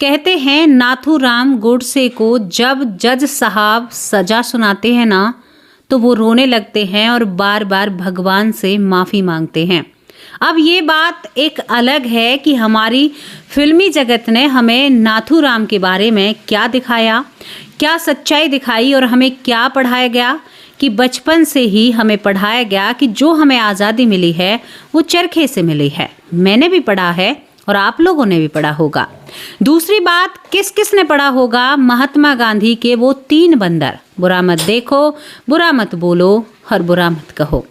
कहते हैं नाथूराम गोडसे को जब जज साहब सजा सुनाते हैं ना, तो वो रोने लगते हैं और बार बार भगवान से माफ़ी मांगते हैं। अब ये बात एक अलग है कि हमारी फिल्मी जगत ने हमें नाथूराम के बारे में क्या दिखाया, क्या सच्चाई दिखाई और हमें क्या पढ़ाया गया कि बचपन से ही हमें पढ़ाया गया कि जो हमें आज़ादी मिली है वो चरखे से मिली है। मैंने भी पढ़ा है और आप लोगों ने भी पढ़ा होगा। दूसरी बात, किस किस ने पढ़ा होगा महात्मा गांधी के वो 3 बंदर, बुरा मत देखो, बुरा मत बोलो और बुरा मत कहो।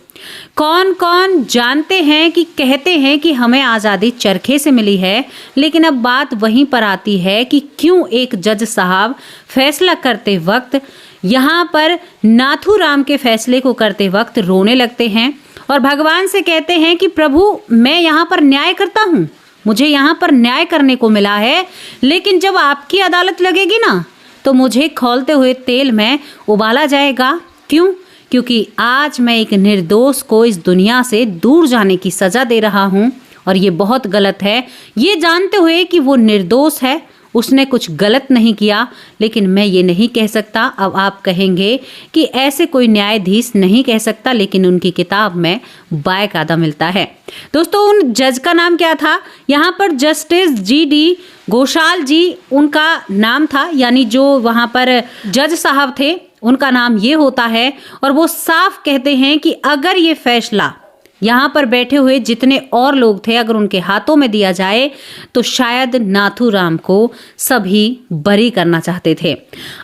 कौन कौन जानते हैं कि कहते हैं कि हमें आज़ादी चरखे से मिली है, लेकिन अब बात वहीं पर आती है कि क्यों एक जज साहब फैसला करते वक्त यहाँ पर नाथूराम के फैसले को करते वक्त रोने लगते हैं और भगवान से कहते हैं कि प्रभु मैं यहाँ पर न्याय करता हूँ, मुझे यहाँ पर न्याय करने को मिला है, लेकिन जब आपकी अदालत लगेगी ना तो मुझे खौलते हुए तेल में उबाला जाएगा। क्यों? क्योंकि आज मैं एक निर्दोष को इस दुनिया से दूर जाने की सज़ा दे रहा हूँ और ये बहुत गलत है, ये जानते हुए कि वो निर्दोष है, उसने कुछ गलत नहीं किया, लेकिन मैं ये नहीं कह सकता। अब आप कहेंगे कि ऐसे कोई न्यायाधीश नहीं कह सकता, लेकिन उनकी किताब में बाकायदा मिलता है। दोस्तों, उन जज का नाम क्या था? यहाँ पर जस्टिस GD घोषाल जी उनका नाम था, यानी जो वहाँ पर जज साहब थे उनका नाम ये होता है। और वो साफ कहते हैं कि अगर ये फैसला यहाँ पर बैठे हुए जितने और लोग थे अगर उनके हाथों में दिया जाए तो शायद नाथूराम को सभी बरी करना चाहते थे।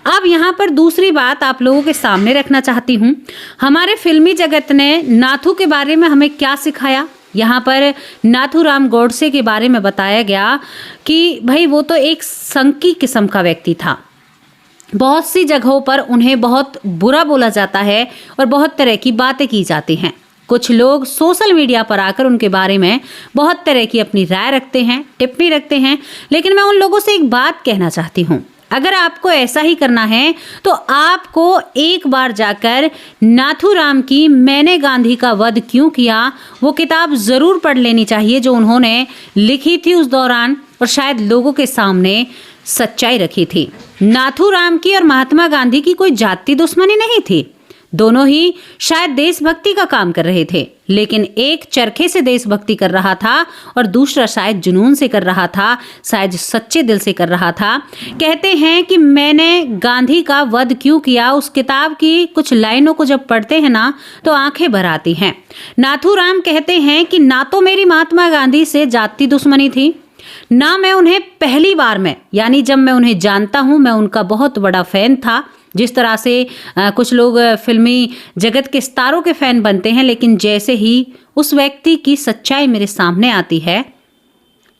अब यहाँ पर दूसरी बात आप लोगों के सामने रखना चाहती हूँ। हमारे फिल्मी जगत ने नाथू के बारे में हमें क्या सिखाया? यहाँ पर नाथूराम गोडसे के बारे में बताया गया कि भाई वो तो एक संकी किस्म का व्यक्ति था। बहुत सी जगहों पर उन्हें बहुत बुरा बोला जाता है और बहुत तरह की बातें की जाती हैं। कुछ लोग सोशल मीडिया पर आकर उनके बारे में बहुत तरह की अपनी राय रखते हैं, टिप्पणी रखते हैं, लेकिन मैं उन लोगों से एक बात कहना चाहती हूँ, अगर आपको ऐसा ही करना है तो आपको एक बार जाकर नाथूराम की मैंने गांधी का वध क्यों किया वो किताब ज़रूर पढ़ लेनी चाहिए, जो उन्होंने लिखी थी उस दौरान और शायद लोगों के सामने सच्चाई रखी थी। नाथूराम की और महात्मा गांधी की कोई जाति दुश्मनी नहीं थी, दोनों ही शायद देशभक्ति का काम कर रहे थे, लेकिन एक चरखे से देशभक्ति कर रहा था और दूसरा शायद जुनून से कर रहा था, शायद सच्चे दिल से कर रहा था। कहते हैं कि मैंने गांधी का वध क्यों किया, उस किताब की कुछ लाइनों को जब पढ़ते हैं ना तो आंखें भर आती हैं। नाथूराम कहते हैं कि ना तो मेरी महात्मा गांधी से जाति दुश्मनी थी, ना मैं उन्हें पहली बार में, यानी जब मैं उन्हें जानता हूँ मैं उनका बहुत बड़ा फैन था। जिस तरह से कुछ लोग फिल्मी जगत के स्टारों के फैन बनते हैं, लेकिन जैसे ही उस व्यक्ति की सच्चाई मेरे सामने आती है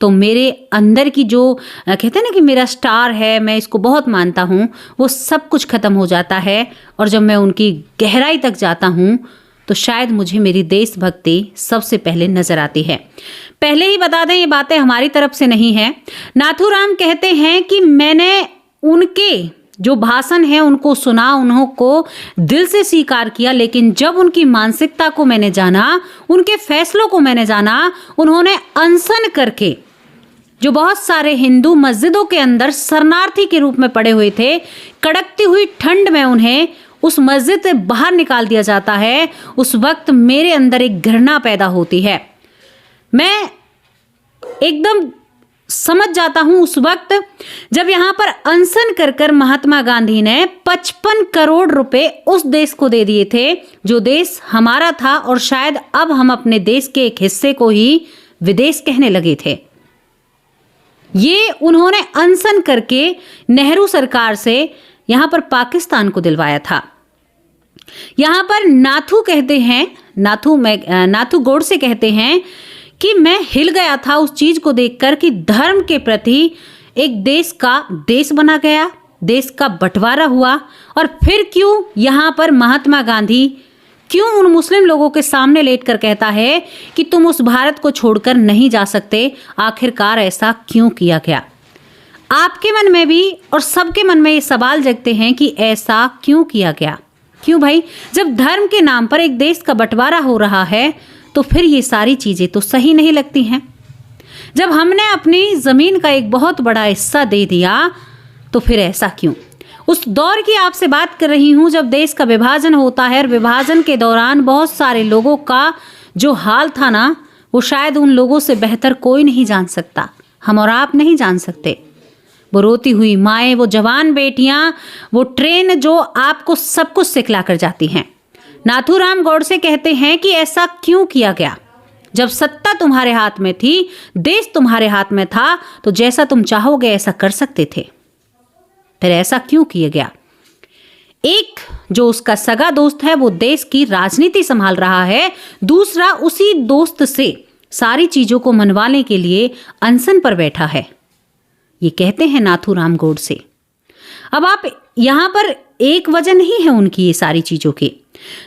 तो मेरे अंदर की जो कहते हैं ना कि मेरा स्टार है, मैं इसको बहुत मानता हूँ, वो सब कुछ खत्म हो जाता है। और जब मैं उनकी गहराई तक जाता हूँ तो शायद मुझे मेरी देशभक्ति सबसे पहले नजर आती है। पहले ही बता दें, ये बातें हमारी तरफ से नहीं है। नाथूराम कहते हैं कि मैंने उनके जो भाषण है उनको सुना, उन्हों को दिल से स्वीकार किया, लेकिन जब उनकी मानसिकता को मैंने जाना, उनके फैसलों को मैंने जाना, उन्होंने अनशन करके जो बहुत सारे हिंदू मस्जिदों के अंदर शरणार्थी के रूप में पड़े हुए थे, कड़कती हुई ठंड में उन्हें उस मस्जिद से बाहर निकाल दिया जाता है, उस वक्त मेरे अंदर एक घृणा पैदा होती है। मैं एकदम समझ जाता हूं उस वक्त जब यहां पर अनशन कर कर महात्मा गांधी ने 55 करोड़ रुपए उस देश को दे दिए थे जो देश हमारा था, और शायद अब हम अपने देश के एक हिस्से को ही विदेश कहने लगे थे। ये उन्होंने अनशन करके नेहरू सरकार से यहां पर पाकिस्तान को दिलवाया था। यहां पर नाथू कहते हैं, नाथू गोडसे कहते हैं कि मैं हिल गया था उस चीज को देखकर कि धर्म के प्रति एक देश का देश बना गया, देश का बंटवारा हुआ। और फिर क्यों यहाँ पर महात्मा गांधी क्यों उन मुस्लिम लोगों के सामने लेटकर कहता है कि तुम उस भारत को छोड़कर नहीं जा सकते, आखिरकार ऐसा क्यों किया गया? आपके मन में भी और सबके मन में ये सवाल जगते हैं कि ऐसा क्यों किया गया? क्यों भाई? जब धर्म के नाम पर एक देश का बंटवारा हो रहा है तो फिर ये सारी चीजें तो सही नहीं लगती हैं। जब हमने अपनी ज़मीन का एक बहुत बड़ा हिस्सा दे दिया तो फिर ऐसा क्यों? उस दौर की आपसे बात कर रही हूँ जब देश का विभाजन होता है और विभाजन के दौरान बहुत सारे लोगों का जो हाल था ना, वो शायद उन लोगों से बेहतर कोई नहीं जान सकता। हम और आप नहीं जान सकते। वो रोती हुई माएँ, वो जवान बेटियां, वो ट्रेन जो आपको सब कुछ सिखला कर जाती हैं। नाथूराम गोडसे कहते हैं कि ऐसा क्यों किया गया? जब सत्ता तुम्हारे हाथ में थी, देश तुम्हारे हाथ में था, तो जैसा तुम चाहोगे ऐसा कर सकते थे। फिर ऐसा क्यों किया गया? एक जो उसका सगा दोस्त है वो देश की राजनीति संभाल रहा है, दूसरा उसी दोस्त से सारी चीजों को मनवाने के लिए अनशन पर बैठा है। ये कहते हैं नाथूराम गोडसे। अब आप यहां पर एक वजह नहीं है उनकी ये सारी चीजों की।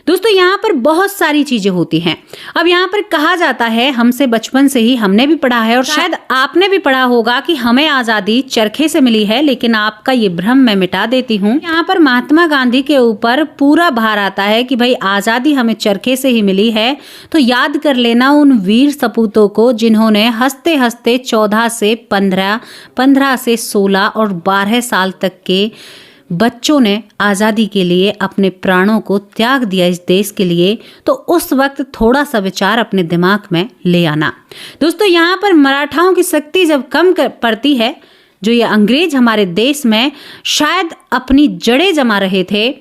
दोस्तों, यहाँ पर बहुत सारी चीजें होती हैं। अब यहाँ पर कहा जाता है, हमसे बचपन से ही हमने भी पढ़ा है और शायद आपने भी पढ़ा होगा कि हमें आजादी चरखे से मिली है, लेकिन आपका ये भ्रम मैं मिटा देती हूँ। यहाँ पर महात्मा गांधी के ऊपर पूरा भार आता है कि भाई आजादी हमें चरखे से ही मिली है। तो याद कर लेना उन वीर सपूतों को जिन्होंने हंसते हंसते 14 से 15, 15 से 16 और 12 साल तक के बच्चों ने आज़ादी के लिए अपने प्राणों को त्याग दिया इस देश के लिए। तो उस वक्त थोड़ा सा विचार अपने दिमाग में ले आना। दोस्तों, यहाँ पर मराठाओं की शक्ति जब कम पड़ती है, जो ये अंग्रेज हमारे देश में शायद अपनी जड़ें जमा रहे थे,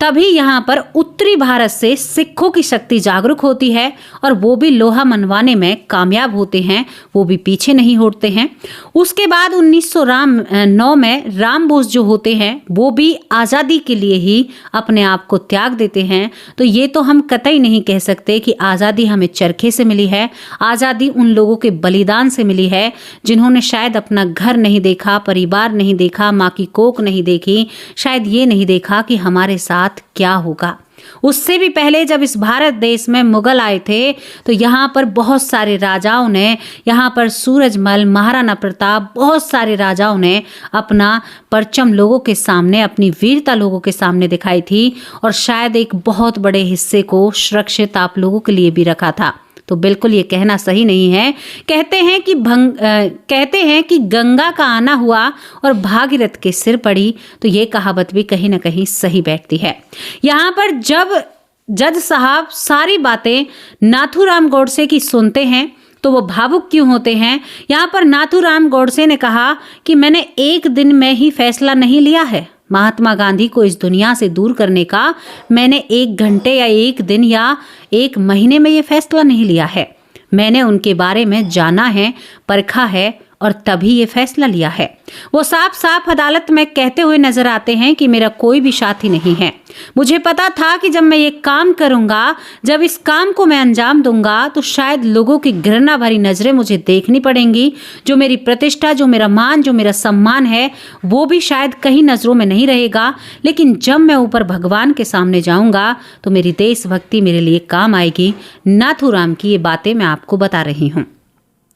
तभी यहाँ पर उत्तरी भारत से सिखों की शक्ति जागरूक होती है और वो भी लोहा मनवाने में कामयाब होते हैं, वो भी पीछे नहीं हटते हैं। उसके बाद 1909 में राम बोस जो होते हैं वो भी आज़ादी के लिए ही अपने आप को त्याग देते हैं। तो ये तो हम कतई नहीं कह सकते कि आज़ादी हमें चरखे से मिली है। आज़ादी उन लोगों के बलिदान से मिली है जिन्होंने शायद अपना घर नहीं देखा, परिवार नहीं देखा, माँ की कोख नहीं देखी, शायद ये नहीं देखा कि हमारे साथ क्या होगा। उससे भी पहले जब इस भारत देश में मुगल आए थे तो यहाँ पर बहुत सारे राजाओं ने, यहाँ पर सूरजमल, महाराणा प्रताप, बहुत सारे राजाओं ने अपना परचम लोगों के सामने, अपनी वीरता लोगों के सामने दिखाई थी और शायद एक बहुत बड़े हिस्से को सुरक्षित आप लोगों के लिए भी रखा था। तो बिल्कुल ये कहना सही नहीं है। कहते हैं कि गंगा का आना हुआ और भागीरथ के सिर पड़ी, तो ये कहावत भी कहीं ना कहीं सही बैठती है। यहाँ पर जब जज साहब सारी बातें नाथूराम गोडसे की सुनते हैं तो वो भावुक क्यों होते हैं? यहाँ पर नाथूराम गोडसे ने कहा कि मैंने एक दिन में ही फैसला नहीं लिया है। महात्मा गांधी को इस दुनिया से दूर करने का मैंने 1 घंटे या 1 दिन या 1 महीने में ये फैसला नहीं लिया है। मैंने उनके बारे में जाना है, परखा है और तभी ये फैसला लिया है। वो साफ साफ अदालत में कहते हुए नजर आते हैं कि मेरा कोई भी साथी नहीं है। मुझे पता था कि जब मैं ये काम करूंगा, जब इस काम को मैं अंजाम दूंगा, तो शायद लोगों की घृणा भरी नजरें मुझे देखनी पड़ेंगी। जो मेरी प्रतिष्ठा, जो मेरा मान, जो मेरा सम्मान है, वो भी शायद कहीं नजरों में नहीं रहेगा। लेकिन जब मैं ऊपर भगवान के सामने जाऊंगा तो मेरी देशभक्ति मेरे लिए काम आएगी। नाथूराम की ये बातें मैं आपको बता रही हूँ।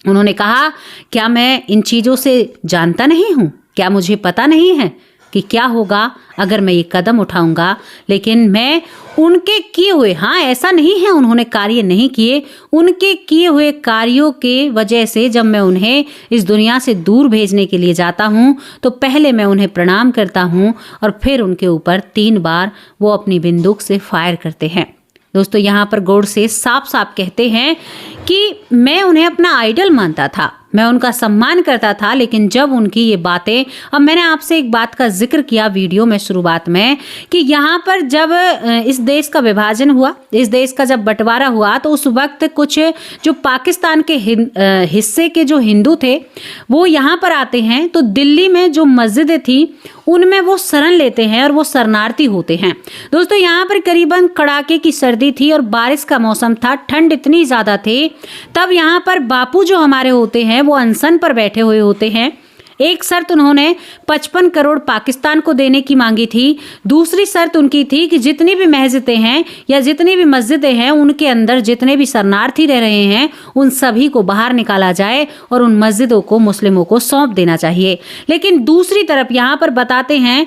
उन्होंने कहा, क्या मैं इन चीज़ों से जानता नहीं हूँ? क्या मुझे पता नहीं है कि क्या होगा अगर मैं ये कदम उठाऊंगा? लेकिन मैं उनके किए हुए, हाँ ऐसा नहीं है उन्होंने कार्य नहीं किए, उनके किए हुए कार्यों के वजह से जब मैं उन्हें इस दुनिया से दूर भेजने के लिए जाता हूँ तो पहले मैं उन्हें प्रणाम करता हूँ और फिर उनके ऊपर 3 बार वो अपनी बंदूक से फायर करते हैं। दोस्तों, यहाँ पर गोडसे साफ साफ कहते हैं कि मैं उन्हें अपना आइडल मानता था, मैं उनका सम्मान करता था, लेकिन जब उनकी ये बातें, अब मैंने आपसे एक बात का जिक्र किया वीडियो में शुरुआत में कि यहाँ पर जब इस देश का विभाजन हुआ, इस देश का जब बंटवारा हुआ, तो उस वक्त कुछ जो पाकिस्तान के हिस्से के जो हिंदू थे वो यहाँ पर आते हैं। तो दिल्ली में जो मस्जिदें थी उनमें वो शरण लेते हैं और वो शरणार्थी होते हैं। दोस्तों, यहाँ पर करीबन कड़ाके की सर्दी थी और बारिश का मौसम था, ठंड इतनी ज़्यादा थी। तब यहाँ पर बापू जो हमारे होते हैं वो अनशन पर बैठे हुए होते हैं। एक शर्त उन्होंने 55 करोड़ पाकिस्तान को देने की मांगी थी। दूसरी शर्त उनकी थी कि जितनी भी मस्जिदें हैं या जितनी भी मस्जिदें हैं उनके अंदर जितने भी शरणार्थी रह रहे हैं उन सभी को बाहर निकाला जाए और उन मस्जिदों को मुस्लिमों को सौंप देना चाहिए। लेकिन दूसरी तरफ यहाँ पर बताते हैं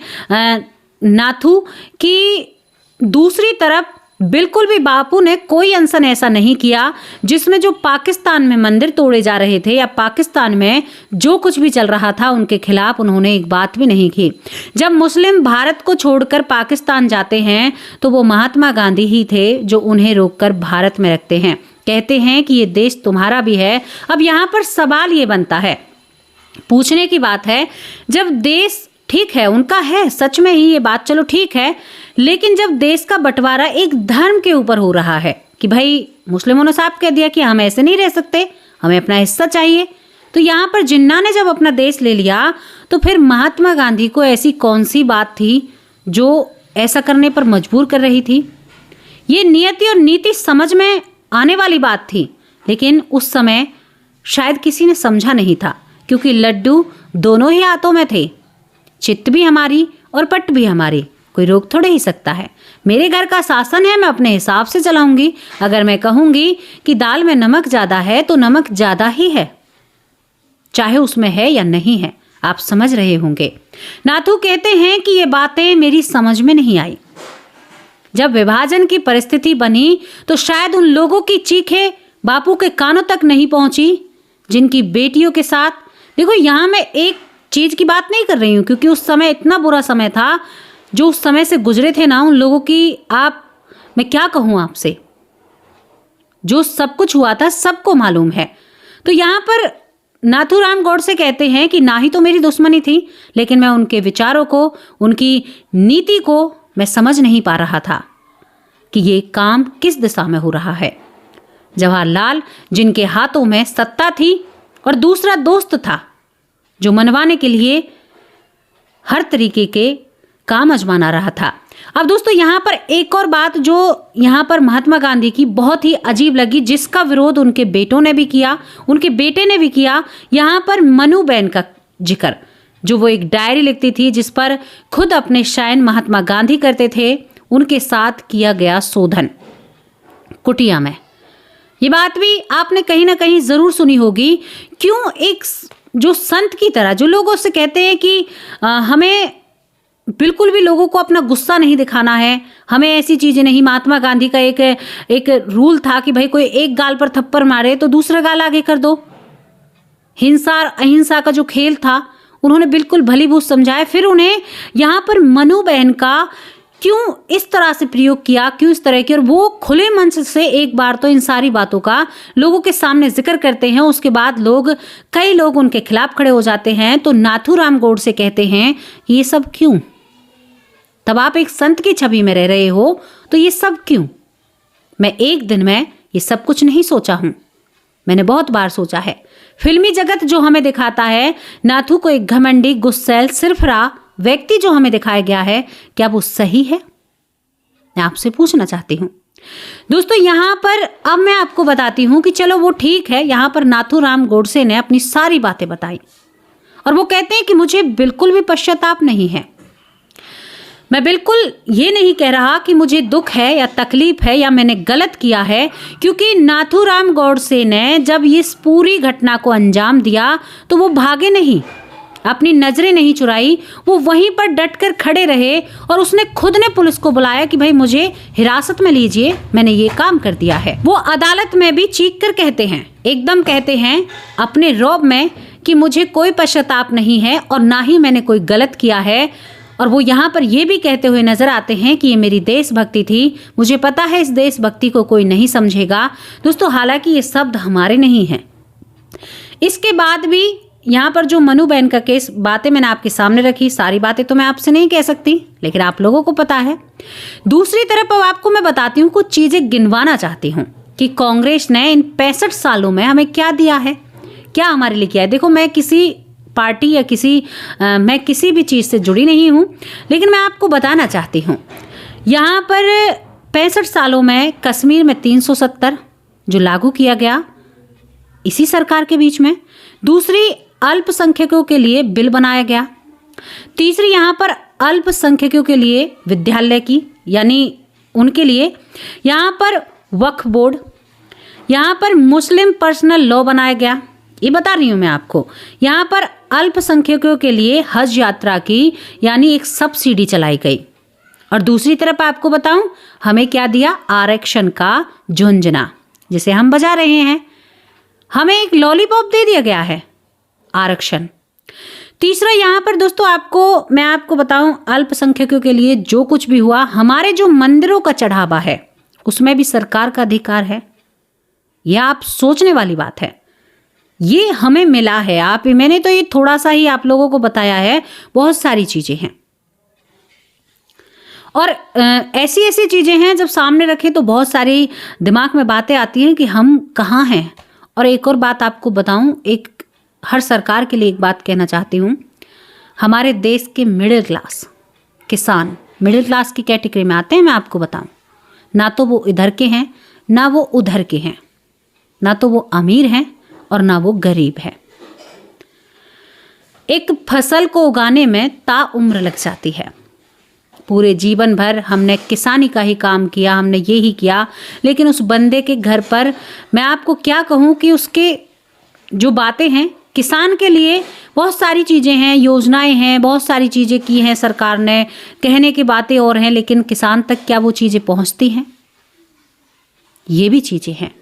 नाथू कि दूसरी तरफ बिल्कुल भी बापू ने कोई अनशन ऐसा नहीं किया जिसमें जो पाकिस्तान में मंदिर तोड़े जा रहे थे या पाकिस्तान में जो कुछ भी चल रहा था उनके खिलाफ उन्होंने एक बात भी नहीं की। जब मुस्लिम भारत को छोड़कर पाकिस्तान जाते हैं तो वो महात्मा गांधी ही थे जो उन्हें रोककर भारत में रखते हैं, कहते हैं कि ये देश तुम्हारा भी है। अब यहाँ पर सवाल ये बनता है, पूछने की बात है, जब देश ठीक है उनका है, सच में ही ये बात चलो ठीक है, लेकिन जब देश का बंटवारा एक धर्म के ऊपर हो रहा है कि भाई मुस्लिमों ने साफ कह दिया कि हम ऐसे नहीं रह सकते, हमें अपना हिस्सा चाहिए, तो यहाँ पर जिन्ना ने जब अपना देश ले लिया तो फिर महात्मा गांधी को ऐसी कौन सी बात थी जो ऐसा करने पर मजबूर कर रही थी। ये नियति और नीति समझ में आने वाली बात थी, लेकिन उस समय शायद किसी ने समझा नहीं था, क्योंकि लड्डू दोनों ही हाथों में थे, चित्त भी हमारी और पट भी हमारी, कोई रोक थोड़े ही सकता है। मेरे घर का शासन है, मैं अपने हिसाब से चलाऊंगी। अगर मैं कहूंगी कि दाल में नमक ज्यादा है तो नमक ज्यादा ही है, चाहे उसमें है या नहीं है। आप समझ रहे होंगे। नाथू कहते हैं कि ये बातें मेरी समझ में नहीं आई। जब विभाजन की परिस्थिति बनी तो शायद उन लोगों की चीखें बापू के कानों तक नहीं पहुंची जिनकी बेटियों के साथ, देखो यहाँ मैं एक चीज की बात नहीं कर रही हूँ, क्योंकि उस समय इतना बुरा समय था, जो उस समय से गुजरे थे ना उन लोगों की, आप मैं क्या कहूँ आपसे, जो सब कुछ हुआ था सबको मालूम है। तो यहाँ पर नाथूराम गोडसे कहते हैं कि ना ही तो मेरी दुश्मनी थी, लेकिन मैं उनके विचारों को, उनकी नीति को मैं समझ नहीं पा रहा था कि ये काम किस दिशा में हो रहा है। जवाहरलाल जिनके हाथों में सत्ता थी और दूसरा दोस्त था जो मनवाने के लिए हर तरीके के काम आजमाना रहा था। अब दोस्तों यहाँ पर एक और बात जो यहाँ पर महात्मा गांधी की बहुत ही अजीब लगी, जिसका विरोध उनके बेटों ने भी किया, उनके बेटे ने भी किया। यहाँ पर मनु बेन का जिक्र, जो वो एक डायरी लिखती थी जिस पर खुद अपने शायन महात्मा गांधी करते थे, उनके साथ किया गया शोधन कुटिया में। ये बात भी आपने कहीं ना कहीं जरूर सुनी होगी। क्यों एक जो संत की तरह, जो लोगों से कहते हैं कि हमें बिल्कुल भी लोगों को अपना गुस्सा नहीं दिखाना है, हमें ऐसी चीजें नहीं। महात्मा गांधी का एक रूल था कि भाई कोई एक गाल पर थप्पड़ मारे तो दूसरा गाल आगे कर दो। हिंसा और अहिंसा का जो खेल था उन्होंने बिल्कुल भली बूझ समझाया। फिर उन्हें यहाँ पर मनु बहन का क्यों इस तरह से प्रयोग किया, क्यों इस तरह की, और वो खुले मंच से एक बार तो इन सारी बातों का लोगों के सामने जिक्र करते हैं। उसके बाद कई लोग उनके खिलाफ खड़े हो जाते हैं। तो नाथूराम गोडसे कहते हैं ये सब क्यों? तब आप एक संत की छवि में रह रहे हो तो ये सब क्यों? मैं एक दिन में ये सब कुछ नहीं सोचा हूं, मैंने बहुत बार सोचा है। फिल्मी जगत जो हमें दिखाता है नाथू को एक घमंडी, गुस्सैल, सिरफरा व्यक्ति जो हमें दिखाया गया है, क्या वो सही है? मैं आपसे पूछना चाहती हूं दोस्तों। यहां पर अब मैं आपको बताती हूं कि चलो वो ठीक है, यहां पर नाथूराम गोडसे ने अपनी सारी बातें बताई और वो कहते हैं कि मुझे बिल्कुल भी पश्चाताप नहीं है। मैं बिल्कुल ये नहीं कह रहा कि मुझे दुख है या तकलीफ है या मैंने गलत किया है, क्योंकि नाथूराम गोडसे ने जब इस पूरी घटना को अंजाम दिया तो वो भागे नहीं, अपनी नजरें नहीं चुराई, वो वहीं पर डटकर खड़े रहे और उसने खुद ने पुलिस को बुलाया कि भाई मुझे हिरासत में लीजिए, मैंने ये काम कर दिया है। वो अदालत में भी चीख कर कहते हैं, एकदम कहते हैं अपने रौब में कि मुझे कोई पश्चाताप नहीं है और ना ही मैंने कोई गलत किया है। और वो यहाँ पर ये भी कहते हुए नजर आते हैं कि ये मेरी देशभक्ति थी, मुझे पता है इस देशभक्ति को कोई नहीं समझेगा। दोस्तों हालांकि ये शब्द हमारे नहीं हैं। इसके बाद भी यहाँ पर जो मनु बहन का केस, बातें मैंने आपके सामने रखी, सारी बातें तो मैं आपसे नहीं कह सकती, लेकिन आप लोगों को पता है। दूसरी तरफ अब आपको मैं बताती हूँ, कुछ चीजें गिनवाना चाहती हूँ कि कांग्रेस ने इन 65 सालों में हमें क्या दिया है, क्या हमारे लिए किया है। देखो मैं किसी पार्टी या मैं किसी भी चीज़ से जुड़ी नहीं हूँ, लेकिन मैं आपको बताना चाहती हूँ यहाँ पर 65 सालों में कश्मीर में 370 जो लागू किया गया इसी सरकार के बीच में। दूसरी, अल्पसंख्यकों के लिए बिल बनाया गया। तीसरी, यहाँ पर अल्पसंख्यकों के लिए विद्यालय की, यानी उनके लिए यहाँ पर वक्फ बोर्ड, यहाँ पर मुस्लिम पर्सनल लॉ बनाया गया। ये बता रही हूँ मैं आपको। यहाँ पर अल्पसंख्यकों के लिए हज यात्रा की यानी एक सब्सिडी चलाई गई। और दूसरी तरफ आपको बताऊं, हमें क्या दिया? आरक्षण का झुंझुना, जिसे हम बजा रहे हैं। हमें एक लॉलीपॉप दे दिया गया है, आरक्षण। तीसरा यहाँ पर दोस्तों मैं आपको बताऊं, अल्पसंख्यकों के लिए जो कुछ भी हुआ, हमारे जो मंदिरों का चढ़ावा है उसमें भी सरकार का अधिकार है। यह आप सोचने वाली बात है, ये हमें मिला है। मैंने तो ये थोड़ा सा ही आप लोगों को बताया है, बहुत सारी चीजें हैं और ऐसी ऐसी चीजें हैं जब सामने रखे तो बहुत सारी दिमाग में बातें आती हैं कि हम कहाँ हैं। और एक और बात आपको बताऊं, हर सरकार के लिए एक बात कहना चाहती हूँ, हमारे देश के मिडिल क्लास किसान मिडिल क्लास की कैटेगरी में आते हैं। मैं आपको बताऊं, ना तो वो इधर के हैं ना वो उधर के हैं, ना तो वो अमीर हैं और ना वो गरीब है। एक फसल को उगाने में ताउम्र लग जाती है। पूरे जीवन भर हमने किसानी का ही काम किया, हमने ये ही किया, लेकिन उस बंदे के घर पर मैं आपको क्या कहूँ कि उसके जो बातें हैं, किसान के लिए बहुत सारी चीज़ें हैं, योजनाएं हैं, बहुत सारी चीज़ें की हैं सरकार ने, कहने की बातें और हैं, लेकिन किसान तक क्या वो चीज़ें पहुंचती हैं? ये भी चीज़ें हैं।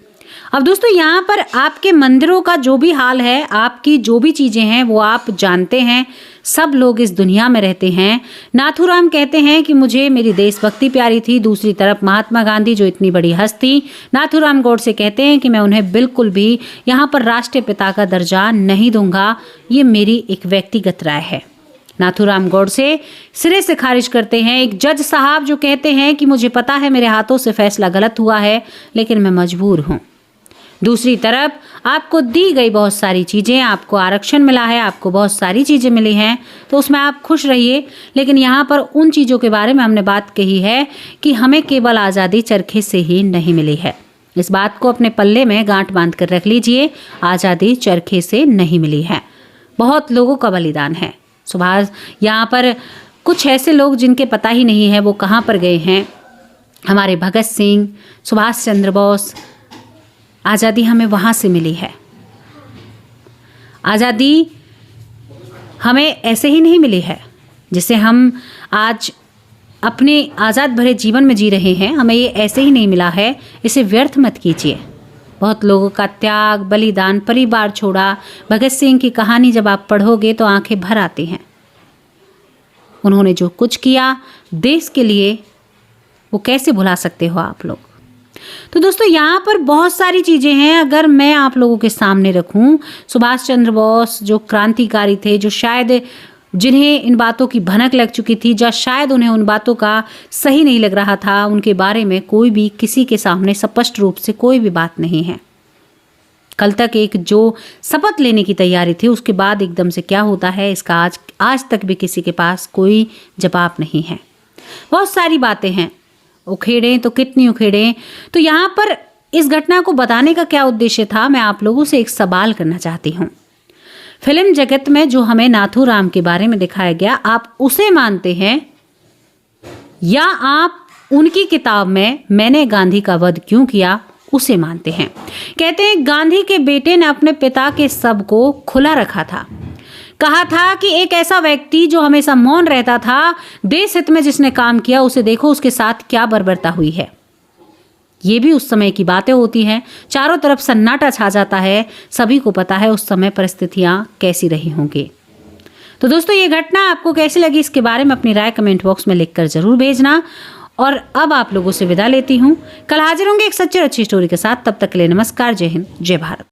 अब दोस्तों यहाँ पर आपके मंदिरों का जो भी हाल है, आपकी जो भी चीज़ें हैं वो आप जानते हैं। सब लोग इस दुनिया में रहते हैं। नाथूराम कहते हैं कि मुझे मेरी देशभक्ति प्यारी थी। दूसरी तरफ महात्मा गांधी जो इतनी बड़ी हस्ती, नाथूराम गोडसे कहते हैं कि मैं उन्हें बिल्कुल भी यहाँ पर राष्ट्रीय पिता का दर्जा नहीं दूंगा। ये मेरी एक व्यक्तिगत राय है। नाथूराम गोडसे सिरे से खारिज करते हैं। एक जज साहब जो कहते हैं कि मुझे पता है मेरे हाथों से फैसला गलत हुआ है, लेकिन मैं मजबूर हूँ। दूसरी तरफ आपको दी गई बहुत सारी चीज़ें, आपको आरक्षण मिला है, आपको बहुत सारी चीज़ें मिली हैं, तो उसमें आप खुश रहिए। लेकिन यहाँ पर उन चीज़ों के बारे में हमने बात कही है कि हमें केवल आज़ादी चरखे से ही नहीं मिली है। इस बात को अपने पल्ले में गांठ बांध कर रख लीजिए, आज़ादी चरखे से नहीं मिली है, बहुत लोगों का बलिदान है। सुभाष, यहाँ पर कुछ ऐसे लोग जिनके पता ही नहीं है वो कहाँ पर गए हैं। हमारे भगत सिंह, सुभाष चंद्र बोस, आज़ादी हमें वहाँ से मिली है। आज़ादी हमें ऐसे ही नहीं मिली है जिसे हम आज अपने आज़ाद भरे जीवन में जी रहे हैं, हमें ये ऐसे ही नहीं मिला है। इसे व्यर्थ मत कीजिए। बहुत लोगों का त्याग, बलिदान, परिवार छोड़ा, भगत सिंह की कहानी जब आप पढ़ोगे तो आंखें भर आती हैं। उन्होंने जो कुछ किया देश के लिए, वो कैसे भुला सकते हो आप लोग। तो दोस्तों यहाँ पर बहुत सारी चीज़ें हैं। अगर मैं आप लोगों के सामने रखूं, सुभाष चंद्र बोस जो क्रांतिकारी थे, जो शायद जिन्हें इन बातों की भनक लग चुकी थी, या शायद उन्हें उन बातों का सही नहीं लग रहा था, उनके बारे में कोई भी किसी के सामने स्पष्ट रूप से कोई भी बात नहीं है। कल तक एक जो शपथ लेने की तैयारी थी, उसके बाद एकदम से क्या होता है, इसका आज तक भी किसी के पास कोई जवाब नहीं है। बहुत सारी बातें हैं, उखेड़ें तो कितनी उखेड़ें। तो यहाँ पर इस घटना को बताने का क्या उद्देश्य था, मैं आप लोगों से एक सवाल करना चाहती हूँ। फिल्म जगत में जो हमें नाथूराम के बारे में दिखाया गया, आप उसे मानते हैं या आप उनकी किताब में मैंने गांधी का वध क्यों किया उसे मानते हैं? कहते हैं गांधी के बेटे ने अपने पिता के शव को खुला रखा था, कहा था कि एक ऐसा व्यक्ति जो हमेशा मौन रहता था, देश हित में जिसने काम किया, उसे देखो उसके साथ क्या बर्बरता हुई है। ये भी उस समय की बातें होती हैं। चारों तरफ सन्नाटा छा जाता है, सभी को पता है उस समय परिस्थितियां कैसी रही होंगी। तो दोस्तों ये घटना आपको कैसी लगी, इसके बारे में अपनी राय कमेंट बॉक्स में लिखकर जरूर भेजना। और अब आप लोगों से विदा लेती हूँ। कल हाजिर होंगे एक सच्ची और अच्छी स्टोरी के साथ। तब तक के लिए नमस्कार, जय हिंद, जय भारत।